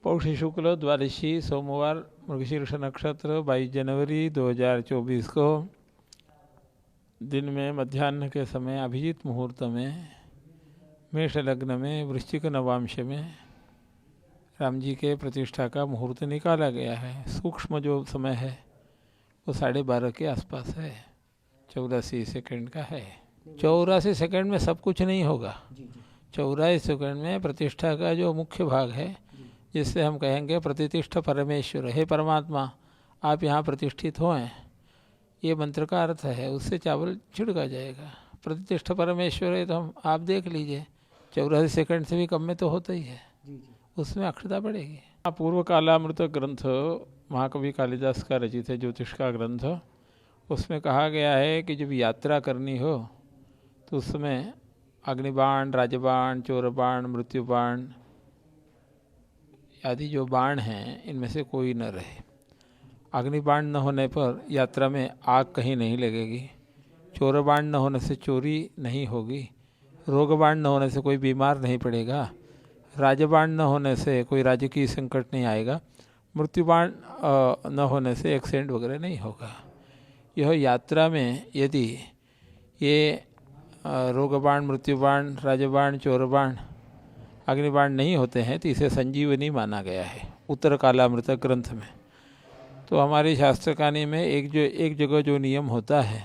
पौष शुक्ल द्वादशी सोमवार मृगशीर्ष नक्षत्र 22 जनवरी 2024 को दिन में मध्याह्न के समय अभिजीत मुहूर्त में मेष लग्न में वृश्चिक नवांश में राम जी के प्रतिष्ठा का मुहूर्त निकाला गया है। सूक्ष्म जो समय है वो 12:30 के आसपास है, 84 सेकंड का है। 84 सेकंड में सब कुछ नहीं होगा। 84 सेकंड में प्रतिष्ठा का जो मुख्य भाग है, जिससे हम कहेंगे प्रतिष्ठ परमेश्वर, हे परमात्मा आप यहाँ प्रतिष्ठित हों, ये मंत्र का अर्थ है। उससे चावल छिड़का जाएगा। प्रतिष्ठ परमेश्वर है तो हम आप देख लीजिए 84 सेकंड से भी कम में तो होता ही है, उसमें अक्षरता बढ़ेगी। पूर्व कालामृत ग्रंथ महाकवि कालिदास का रचित है, ज्योतिष का ग्रंथ। उसमें कहा गया है कि जब यात्रा करनी हो तो उस समय अग्निबाण, राजबाण, चोरबाण, मृत्युबाण आदि जो बाण हैं इनमें से कोई न रहे। अग्निबाण न होने पर यात्रा में आग कहीं नहीं लगेगी, चोरबाण न होने से चोरी नहीं होगी, रोगबाण न होने से कोई बीमार नहीं पड़ेगा, राजबाण न होने से कोई राजकीय संकट नहीं आएगा, मृत्युबाण न होने से एक्सीडेंट वगैरह नहीं होगा। यह यात्रा में यदि ये रोगबाण, मृत्युबाण, राजबाण, चोरबाण, अग्निबाण नहीं होते हैं तो इसे संजीवनी माना गया है उत्तर कालामृत ग्रंथ में। तो हमारी शास्त्र कहानी में एक जगह जो नियम होता है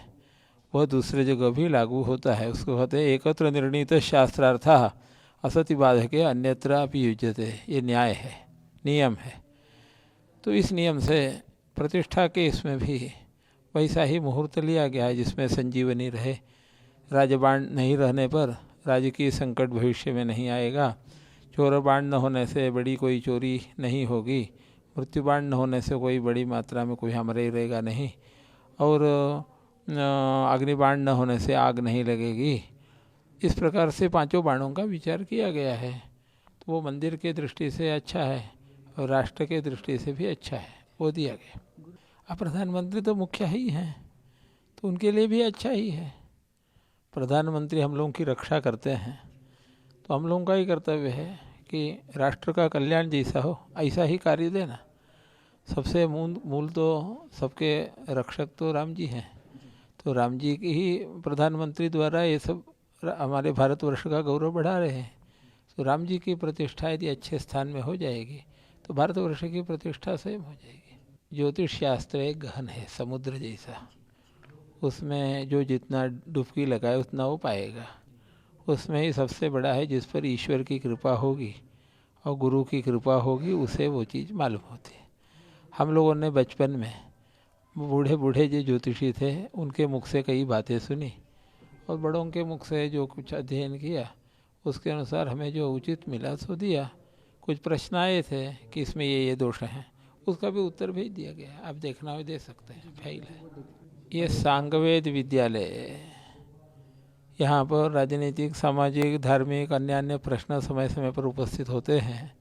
वह दूसरे जगह भी लागू होता है। उसको कहते हैं एकत्र निर्णीत शास्त्रार्थः असति बाधके अन्यत्र अपि युज्यते। ये न्याय है, नियम है। तो इस नियम से प्रतिष्ठा के इसमें भी वैसा ही मुहूर्त लिया गया है जिसमें संजीवनी रहे। राजबाण नहीं रहने पर राजकीय संकट भविष्य में नहीं आएगा, चोरबाण न होने से बड़ी कोई चोरी नहीं होगी, मृत्युबाण न होने से कोई बड़ी मात्रा में कोई हमरे रहेगा नहीं, और अग्निबाण न होने से आग नहीं लगेगी। इस प्रकार से पांचों बाणों का विचार किया गया है। तो वो मंदिर के दृष्टि से अच्छा है और राष्ट्र के दृष्टि से भी अच्छा है, वो दिया गया। अब प्रधानमंत्री तो मुख्य ही हैं तो उनके लिए भी अच्छा ही है। प्रधानमंत्री हम लोगों की रक्षा करते हैं तो हम लोगों का ही कर्तव्य है कि राष्ट्र का कल्याण जैसा हो ऐसा ही कार्य देना। सबसे मूल तो सबके रक्षक तो राम जी हैं, तो राम जी की ही प्रधानमंत्री द्वारा ये सब हमारे भारतवर्ष का गौरव बढ़ा रहे हैं। तो राम जी की प्रतिष्ठा यदि अच्छे स्थान में हो जाएगी तो भारतवर्ष की प्रतिष्ठा स्वयं हो जाएगी। ज्योतिष शास्त्र एक गहन है, समुद्र जैसा। उसमें जो जितना डुबकी लगाए उतना वो पाएगा। उसमें ही सबसे बड़ा है जिस पर ईश्वर की कृपा होगी और गुरु की कृपा होगी, उसे वो चीज़ मालूम होती है। हम लोगों ने बचपन में बूढ़े बूढ़े जो ज्योतिषी थे उनके मुख से कई बातें सुनी और बड़ों के मुख से जो कुछ अध्ययन किया उसके अनुसार हमें जो उचित मिला सो दिया। कुछ प्रश्न आए थे कि इसमें ये दोष हैं, उसका भी उत्तर भेज दिया गया। आप देखना हो दे सकते हैं, फाइल है। ये सांगवेद विद्यालय, यहाँ पर राजनीतिक, सामाजिक, धार्मिक अन्य अन्य प्रश्न समय समय पर उपस्थित होते हैं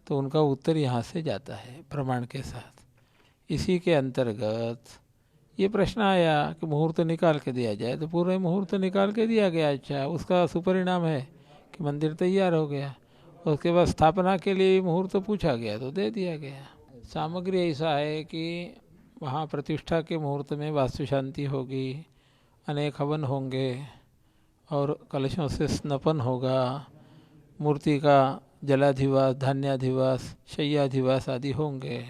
तो उनका उत्तर यहाँ से जाता है प्रमाण के साथ। इसी के अंतर्गत ये प्रश्न आया कि मुहूर्त निकाल के दिया जाए, तो पूरे मुहूर्त निकाल के दिया गया। अच्छा, उसका सुपरिणाम है कि मंदिर तैयार हो गया। उसके बाद स्थापना के लिए मुहूर्त पूछा गया तो दे दिया गया। सामग्री ऐसा है कि वहाँ प्रतिष्ठा के मुहूर्त में वास्तु शांति होगी, अनेक हवन होंगे और कलशों से स्नपन होगा, मूर्ति का जलाधिवास, धान्याधिवास, शय्याधिवास आदि होंगे,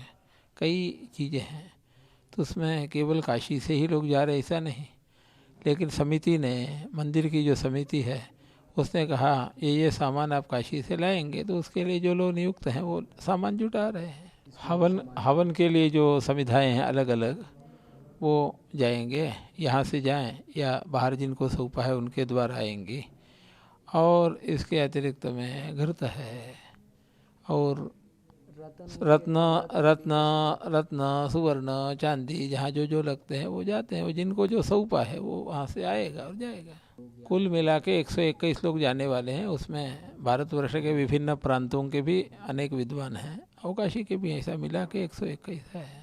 कई चीज़ें हैं। तो उसमें केवल काशी से ही लोग जा रहे ऐसा नहीं, लेकिन समिति ने, मंदिर की जो समिति है उसने कहा ये सामान आप काशी से लाएंगे, तो उसके लिए जो लोग नियुक्त हैं वो सामान जुटा रहे हैं। हवन के लिए जो संविधाएँ हैं अलग अलग वो जाएंगे, यहाँ से जाएं या बाहर जिनको सौंपा है उनके द्वारा आएंगी। और इसके अतिरिक्त में घृत है और रत्न सुवर्ण चांदी जहाँ जो लगते हैं वो जाते हैं। वो जिनको जो सौंपा है वो वहाँ से आएगा और जाएगा। कुल मिला के 121 लोग जाने वाले हैं। उसमें भारतवर्ष के विभिन्न प्रांतों के भी अनेक विद्वान हैं, अवकाशी के भी ऐसा मिला के 121 है।